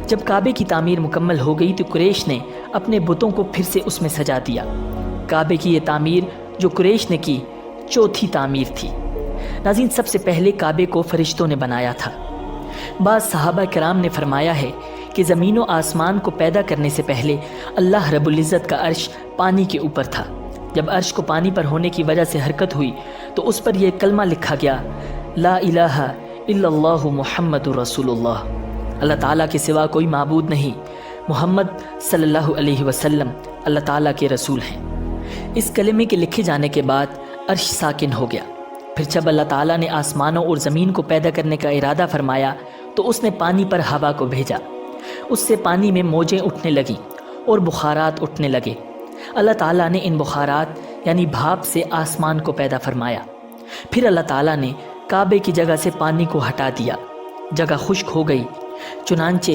جب کعبے کی تعمیر مکمل ہو گئی تو قریش نے اپنے بتوں کو پھر سے اس میں سجا دیا۔ کعبے کی یہ تعمیر جو قریش نے کی، چوتھی تعمیر تھی۔ ناظرین، سب سے پہلے کعبے کو فرشتوں نے بنایا تھا۔ بعض صحابہ کرام نے فرمایا ہے کہ زمین و آسمان کو پیدا کرنے سے پہلے اللہ رب العزت کا عرش پانی کے اوپر تھا۔ جب عرش کو پانی پر ہونے کی وجہ سے حرکت ہوئی تو اس پر یہ کلمہ لکھا گیا، لا الہ الا اللہ محمد رسول اللہ، اللہ تعالیٰ کے سوا کوئی معبود نہیں، محمد صلی اللہ علیہ وسلم اللہ تعالیٰ کے رسول ہیں۔ اس کلمے کے لکھے جانے کے بعد عرش ساکن ہو گیا۔ پھر جب اللہ تعالیٰ نے آسمانوں اور زمین کو پیدا کرنے کا ارادہ فرمایا تو اس نے پانی پر ہوا کو بھیجا، اس سے پانی میں موجیں اٹھنے لگیں اور بخارات اٹھنے لگے۔ اللہ تعالیٰ نے ان بخارات یعنی بھاپ سے آسمان کو پیدا فرمایا۔ پھر اللہ تعالیٰ نے کعبے کی جگہ سے پانی کو ہٹا دیا، جگہ خشک ہو گئی۔ چنانچہ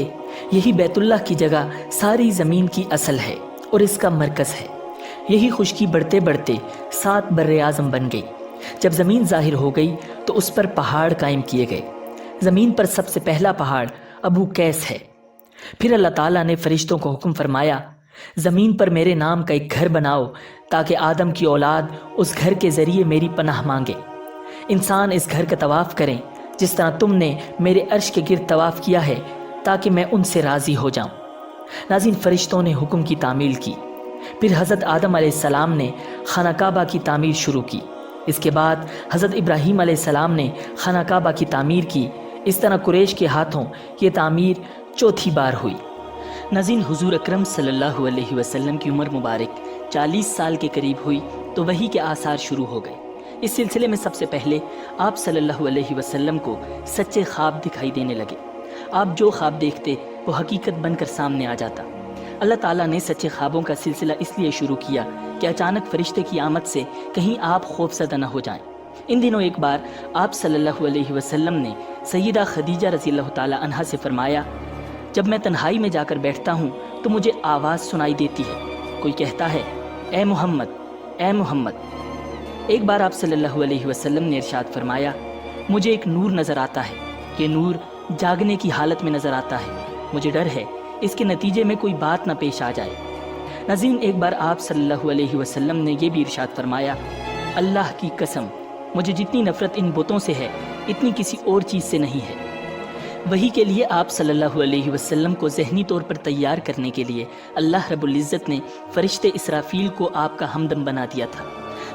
یہی بیت اللہ کی جگہ ساری زمین کی اصل ہے اور اس کا مرکز ہے۔ یہی خشکی بڑھتے بڑھتے 7 بر اعظم بن گئی۔ جب زمین ظاہر ہو گئی تو اس پر پہاڑ قائم کیے گئے۔ زمین پر سب سے پہلا پہاڑ ابو قیس ہے۔ پھر اللہ تعالیٰ نے فرشتوں کو حکم فرمایا، زمین پر میرے نام کا ایک گھر بناؤ تاکہ آدم کی اولاد اس گھر کے ذریعے میری پناہ مانگے۔ انسان اس گھر کا طواف کریں جس طرح تم نے میرے عرش کے گرد طواف کیا ہے تاکہ میں ان سے راضی ہو جاؤں۔ ناظرین، فرشتوں نے حکم کی تعمیل کی۔ پھر حضرت آدم علیہ السلام نے خانہ کعبہ کی تعمیر شروع کی۔ اس کے بعد حضرت ابراہیم علیہ السلام نے خانہ کعبہ کی تعمیر کی۔ اس طرح قریش کے ہاتھوں یہ تعمیر چوتھی بار ہوئی۔ ناظرین، حضور اکرم صلی اللہ علیہ وسلم کی عمر مبارک 40 سال کے قریب ہوئی تو وحی کے آثار شروع ہو گئے۔ اس سلسلے میں سب سے پہلے آپ صلی اللہ علیہ وسلم کو سچے خواب دکھائی دینے لگے۔ آپ جو خواب دیکھتے وہ حقیقت بن کر سامنے آ جاتا۔ اللہ تعالیٰ نے سچے خوابوں کا سلسلہ اس لیے شروع کیا کہ اچانک فرشتے کی آمد سے کہیں آپ خوف زدہ نہ ہو جائیں۔ ان دنوں ایک بار آپ صلی اللہ علیہ وسلم نے سیدہ خدیجہ رضی اللہ تعالی عنہا سے فرمایا، جب میں تنہائی میں جا کر بیٹھتا ہوں تو مجھے آواز سنائی دیتی ہے، کوئی کہتا ہے اے محمد، اے محمد۔ ایک بار آپ صلی اللہ علیہ وسلم نے ارشاد فرمایا، مجھے ایک نور نظر آتا ہے، یہ نور جاگنے کی حالت میں نظر آتا ہے، مجھے ڈر ہے اس کے نتیجے میں کوئی بات نہ پیش آ جائے۔ ناظرین، ایک بار آپ صلی اللہ علیہ وسلم نے یہ بھی ارشاد فرمایا، اللہ کی قسم مجھے جتنی نفرت ان بتوں سے ہے اتنی کسی اور چیز سے نہیں ہے۔ وہی کے لیے آپ صلی اللہ علیہ وسلم کو ذہنی طور پر تیار کرنے کے لیے اللہ رب العزت نے فرشتے اسرافیل کو آپ کا ہمدم بنا دیا تھا۔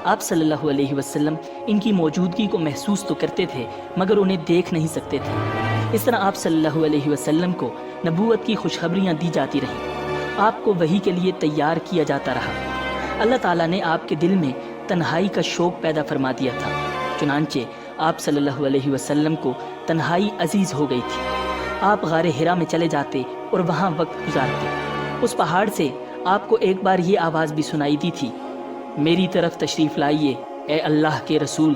آپ صلی اللہ علیہ وسلم ان کی موجودگی کو محسوس تو کرتے تھے مگر انہیں دیکھ نہیں سکتے تھے۔ اس طرح آپ صلی اللہ علیہ وسلم کو نبوت کی خوشخبریاں دی جاتی رہیں، آپ کو وحی کے لیے تیار کیا جاتا رہا۔ اللہ تعالیٰ نے آپ کے دل میں تنہائی کا شوق پیدا فرما دیا تھا، چنانچہ آپ صلی اللہ علیہ وسلم کو تنہائی عزیز ہو گئی تھی۔ آپ غار حرا میں چلے جاتے اور وہاں وقت گزارتے۔ اس پہاڑ سے آپ کو ایک بار یہ آواز بھی سنائی دی تھی، میری طرف تشریف لائیے اے اللہ کے رسول۔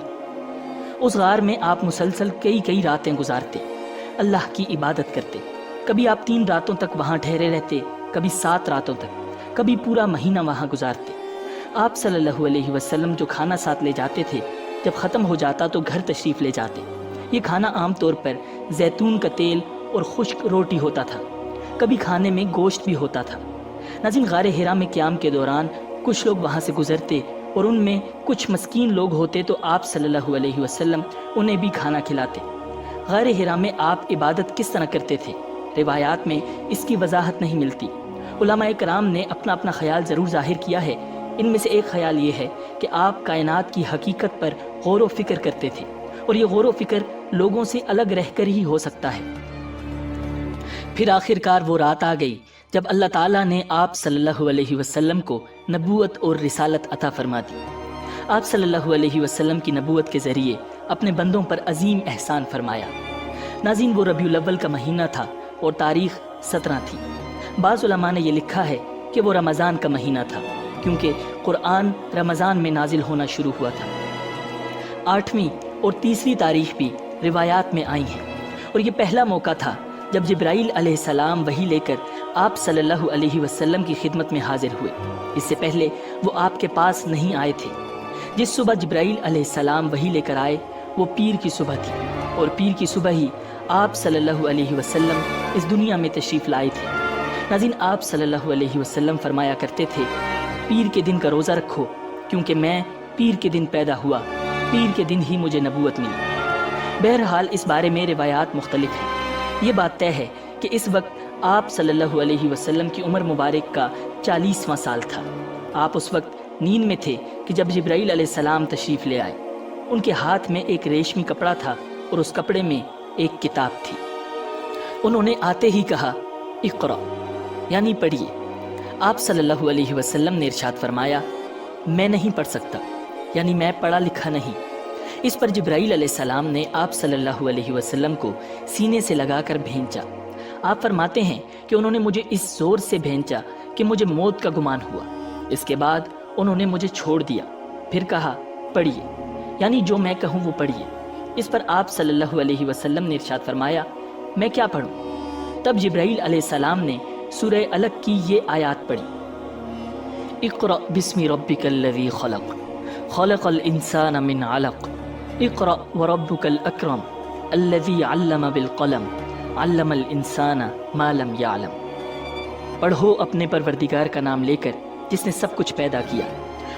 اس غار میں آپ مسلسل کئی راتیں گزارتے، اللہ کی عبادت کرتے۔ کبھی آپ 3 راتوں تک وہاں ٹھہرے رہتے، کبھی 7 راتوں تک، کبھی پورا مہینہ وہاں گزارتے۔ آپ صلی اللہ علیہ وسلم جو کھانا ساتھ لے جاتے تھے جب ختم ہو جاتا تو گھر تشریف لے جاتے۔ یہ کھانا عام طور پر زیتون کا تیل اور خشک روٹی ہوتا تھا، کبھی کھانے میں گوشت بھی ہوتا تھا۔ ناظرین، غار حرا میں قیام کے دوران کچھ لوگ وہاں سے گزرتے اور ان میں کچھ مسکین لوگ ہوتے تو آپ صلی اللہ علیہ وسلم انہیں بھی کھانا کھلاتے۔ غار حرا میں آپ عبادت کس طرح کرتے تھے، روایات میں اس کی وضاحت نہیں ملتی۔ علماء کرام نے اپنا اپنا خیال ضرور ظاہر کیا ہے۔ ان میں سے ایک خیال یہ ہے کہ آپ کائنات کی حقیقت پر غور و فکر کرتے تھے، اور یہ غور و فکر لوگوں سے الگ رہ کر ہی ہو سکتا ہے۔ پھر آخرکار وہ رات آ گئی جب اللہ تعالیٰ نے آپ صلی اللہ علیہ وسلم کو نبوت اور رسالت عطا فرما دی۔ آپ صلی اللہ علیہ وسلم کی نبوت کے ذریعے اپنے بندوں پر عظیم احسان فرمایا۔ ناظرین، وہ ربیع الاول کا مہینہ تھا اور تاریخ 17 تھی۔ بعض علماء نے یہ لکھا ہے کہ وہ رمضان کا مہینہ تھا کیونکہ قرآن رمضان میں نازل ہونا شروع ہوا تھا۔ 8ویں اور 3 تاریخ بھی روایات میں آئی ہیں، اور یہ پہلا موقع تھا جب جبرائیل علیہ السلام وحی لے کر آپ صلی اللہ علیہ وسلم کی خدمت میں حاضر ہوئے۔ اس سے پہلے وہ آپ کے پاس نہیں آئے تھے۔ جس صبح جبرائیل علیہ السلام وحی لے کر آئے وہ پیر کی صبح تھی، اور پیر کی صبح ہی آپ صلی اللہ علیہ وسلم اس دنیا میں تشریف لائے تھے۔ ناظرین، آپ صلی اللہ علیہ وسلم فرمایا کرتے تھے، پیر کے دن کا روزہ رکھو کیونکہ میں پیر کے دن پیدا ہوا، پیر کے دن ہی مجھے نبوت ملی۔ بہرحال اس بارے میں روایات مختلف ہیں۔ یہ بات طے ہے کہ اس وقت آپ صلی اللہ علیہ وسلم کی عمر مبارک کا 40واں سال تھا۔ آپ اس وقت نیند میں تھے کہ جب جبرائیل علیہ السلام تشریف لے آئے۔ ان کے ہاتھ میں ایک ریشمی کپڑا تھا اور اس کپڑے میں ایک کتاب تھی۔ انہوں نے آتے ہی کہا اقرا، یعنی پڑھیے۔ آپ صلی اللہ علیہ وسلم نے ارشاد فرمایا میں نہیں پڑھ سکتا، یعنی میں پڑھا لکھا نہیں۔ اس پر جبرائیل علیہ السلام نے آپ صلی اللہ علیہ وسلم کو سینے سے لگا کر بھینچا۔ آپ فرماتے ہیں کہ انہوں نے مجھے اس زور سے بھینچا کہ مجھے موت کا گمان ہوا۔ اس کے بعد انہوں نے مجھے چھوڑ دیا، پھر کہا پڑھیے، یعنی جو میں کہوں وہ پڑھیے۔ اس پر آپ صلی اللہ علیہ وسلم نے ارشاد فرمایا میں کیا پڑھوں؟ تب جبرائیل علیہ السلام نے سورہ الق کی یہ آیات پڑھی، اقرأ بسم ربک الذی خلق، خلق الانسان من علق، اقرأ وربک الاکرم، الذی علم بالقلم، علم الانسان ما لم یعلم۔ پڑھو اپنے پروردگار کا نام لے کر جس نے سب کچھ پیدا کیا،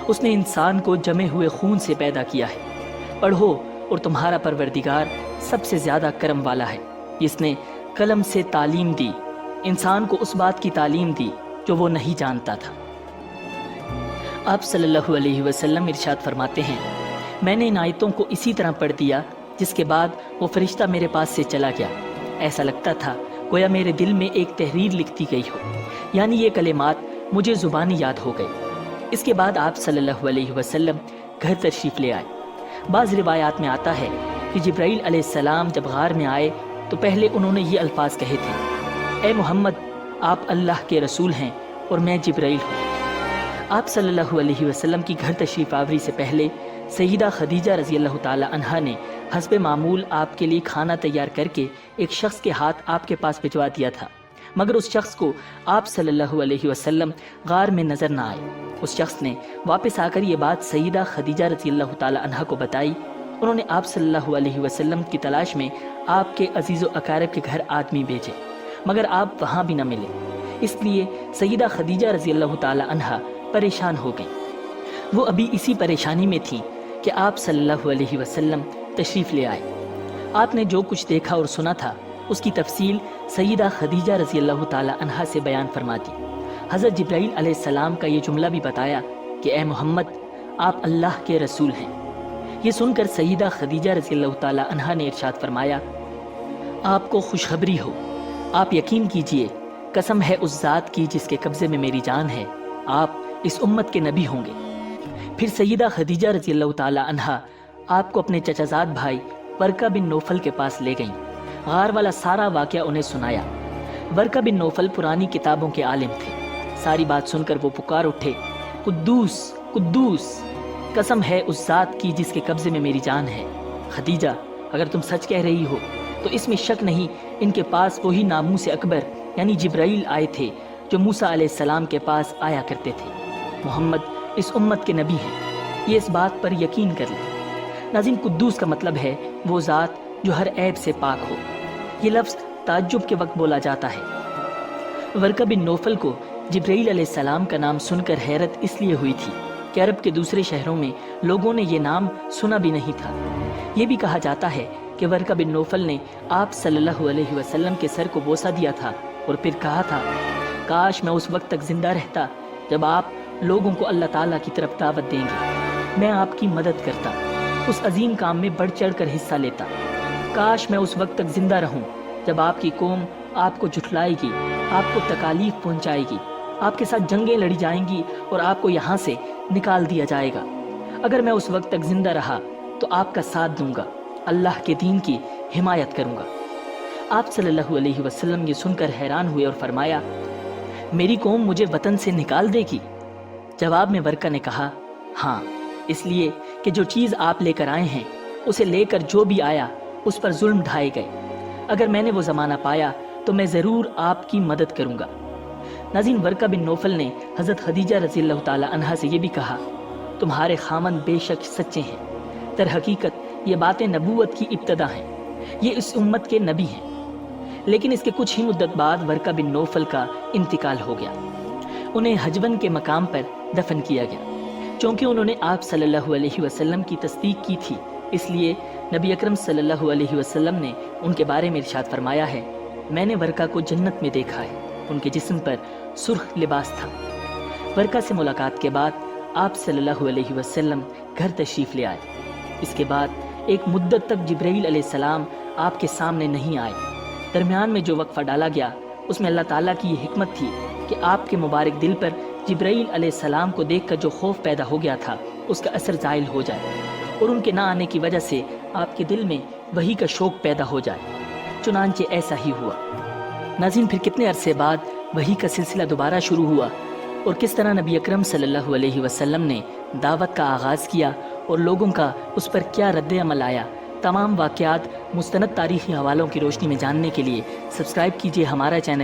اس نے انسان کو جمے ہوئے خون سے پیدا کیا ہے۔ پڑھو اور تمہارا پروردگار سب سے زیادہ کرم والا ہے، جس نے قلم سے تعلیم دی، انسان کو اس بات کی تعلیم دی جو وہ نہیں جانتا تھا۔ آپ صلی اللہ علیہ وسلم ارشاد فرماتے ہیں میں نے ان آیتوں کو اسی طرح پڑھ دیا جس کے بعد وہ فرشتہ میرے پاس سے چلا گیا۔ ایسا لگتا تھا گویا میرے دل میں ایک تحریر لکھتی گئی ہو، یعنی یہ کلمات مجھے زبانی یاد ہو گئی۔ اس کے بعد آپ صلی اللہ علیہ وسلم گھر تشریف لے آئے۔ بعض روایات میں آتا ہے کہ جبرائیل علیہ السلام جب غار میں آئے تو پہلے انہوں نے یہ الفاظ کہے تھے، اے محمد آپ اللہ کے رسول ہیں اور میں جبرائیل ہوں۔ آپ صلی اللہ علیہ وسلم کی گھر تشریف آوری سے پہلے سیدہ خدیجہ رضی اللہ تعالی عنہا نے حسب معمول آپ کے لیے کھانا تیار کر کے ایک شخص کے ہاتھ آپ کے پاس بھجوا دیا تھا، مگر اس شخص کو آپ صلی اللہ علیہ وسلم غار میں نظر نہ آئے۔ اس شخص نے واپس آ کر یہ بات سیدہ خدیجہ رضی اللہ تعالی عنہا کو بتائی۔ انہوں نے آپ صلی اللہ علیہ وسلم کی تلاش میں آپ کے عزیز و اقارب کے گھر آدمی بھیجے، مگر آپ وہاں بھی نہ ملے۔ اس لیے سیدہ خدیجہ رضی اللہ تعالی عنہا پریشان ہو گئیں۔ وہ ابھی اسی پریشانی میں تھی کہ آپ صلی اللہ علیہ وسلم تشریف لے آئے۔ آپ نے جو کچھ دیکھا اور سنا تھا اس کی تفصیل سیدہ خدیجہ رضی اللہ تعالی عنہا سے بیان فرما دی۔ حضرت جبرائیل علیہ السلام کا یہ جملہ بھی بتایا کہ اے محمد آپ اللہ کے رسول ہیں۔ یہ سن کر سیدہ خدیجہ رضی اللہ تعالی عنہا نے ارشاد فرمایا آپ کو خوشخبری ہو، آپ یقین کیجئے، قسم ہے اس ذات کی جس کے قبضے میں میری جان ہے، آپ اس امت کے نبی ہوں گے۔ پھر سیدہ خدیجہ رضی اللہ تعالی عنہا آپ کو اپنے چچا زاد بھائی ورقہ بن نوفل کے پاس لے گئیں۔ غار والا سارا واقعہ انہیں سنایا۔ ورقہ بن نوفل پرانی کتابوں کے عالم تھے۔ ساری بات سن کر وہ پکار اٹھے، قدوس قدوس، قسم ہے اس ذات کی جس کے قبضے میں میری جان ہے۔ خدیجہ اگر تم سچ کہہ رہی ہو تو اس میں شک نہیں، ان کے پاس وہی ناموس اکبر یعنی جبرائیل آئے تھے جو موسیٰ علیہ السلام کے پاس آیا کرتے تھے۔ محمد اس امت کے نبی ہیں، یہ اس بات پر یقین کر لیں۔ ناظرین، قدوس کا مطلب ہے وہ ذات جو ہر عیب سے پاک ہو۔ یہ لفظ تعجب کے وقت بولا جاتا ہے۔ ورقہ بن نوفل کو جبرائیل علیہ السلام کا نام سن کر حیرت اس لیے ہوئی تھی کہ عرب کے دوسرے شہروں میں لوگوں نے یہ نام سنا بھی نہیں تھا۔ یہ بھی کہا جاتا ہے کہ ورقہ بن نوفل نے آپ صلی اللہ علیہ وسلم کے سر کو بوسہ دیا تھا اور پھر کہا تھا کاش میں اس وقت تک زندہ رہتا جب آپ لوگوں کو اللہ تعالیٰ کی طرف دعوت دیں گے، میں آپ کی مدد کرتا، اس عظیم کام میں بڑھ چڑھ کر حصہ لیتا۔ کاش میں اس وقت تک زندہ رہوں جب آپ کی قوم آپ کو جھٹلائے گی، آپ کو تکالیف پہنچائے گی، آپ کے ساتھ جنگیں لڑی جائیں گی اور آپ کو یہاں سے نکال دیا جائے گا۔ اگر میں اس وقت تک زندہ رہا تو آپ کا ساتھ دوں گا، اللہ کے دین کی حمایت کروں گا۔ آپ صلی اللہ علیہ وسلم یہ سن کر حیران ہوئے اور فرمایا میری قوم مجھے وطن سے نکال دے گی؟ جواب میں ورقہ نے کہا ہاں، اس لیے کہ جو چیز آپ لے کر آئے ہیں اسے لے کر جو بھی آیا اس پر ظلم ڈھائے گئے۔ اگر میں نے وہ زمانہ پایا تو میں ضرور آپ کی مدد کروں گا۔ ناظرین، ورقہ بن نوفل نے حضرت خدیجہ رضی اللہ تعالی عنہا سے یہ بھی کہا تمہارے خامند بے شک سچے ہیں، در حقیقت یہ باتیں نبوت کی ابتدا ہیں، یہ اس امت کے نبی ہیں۔ لیکن اس کے کچھ ہی مدت بعد ورقہ بن نوفل کا انتقال ہو گیا۔ انہیں حجون کے مقام پر دفن کیا گیا۔ چونکہ انہوں نے آپ صلی اللہ علیہ وسلم کی تصدیق کی تھی، اس لیے نبی اکرم صلی اللہ علیہ وسلم نے ان کے بارے میں ارشاد فرمایا ہے میں نے ورقہ کو جنت میں دیکھا ہے، ان کے جسم پر سرخ لباس تھا۔ ورقہ سے ملاقات کے بعد آپ صلی اللہ علیہ وسلم گھر تشریف لے آئے۔ اس کے بعد ایک مدت تک جبرائیل علیہ السلام آپ کے سامنے نہیں آئے۔ درمیان میں جو وقفہ ڈالا گیا اس میں اللہ تعالیٰ کی یہ حکمت تھی کہ آپ کے مبارک دل پر جبرائیل علیہ السلام کو دیکھ کر جو خوف پیدا ہو گیا تھا اس کا اثر زائل ہو جائے اور ان کے نہ آنے کی وجہ سے آپ کے دل میں وحی کا شوق پیدا ہو جائے۔ چنانچہ ایسا ہی ہوا۔ ناظرین، پھر کتنے عرصے بعد وحی کا سلسلہ دوبارہ شروع ہوا اور کس طرح نبی اکرم صلی اللہ علیہ وسلم نے دعوت کا آغاز کیا اور لوگوں کا اس پر کیا رد عمل آیا، تمام واقعات مستند تاریخی حوالوں کی روشنی میں جاننے کے لیے سبسکرائب کیجیے ہمارا چینل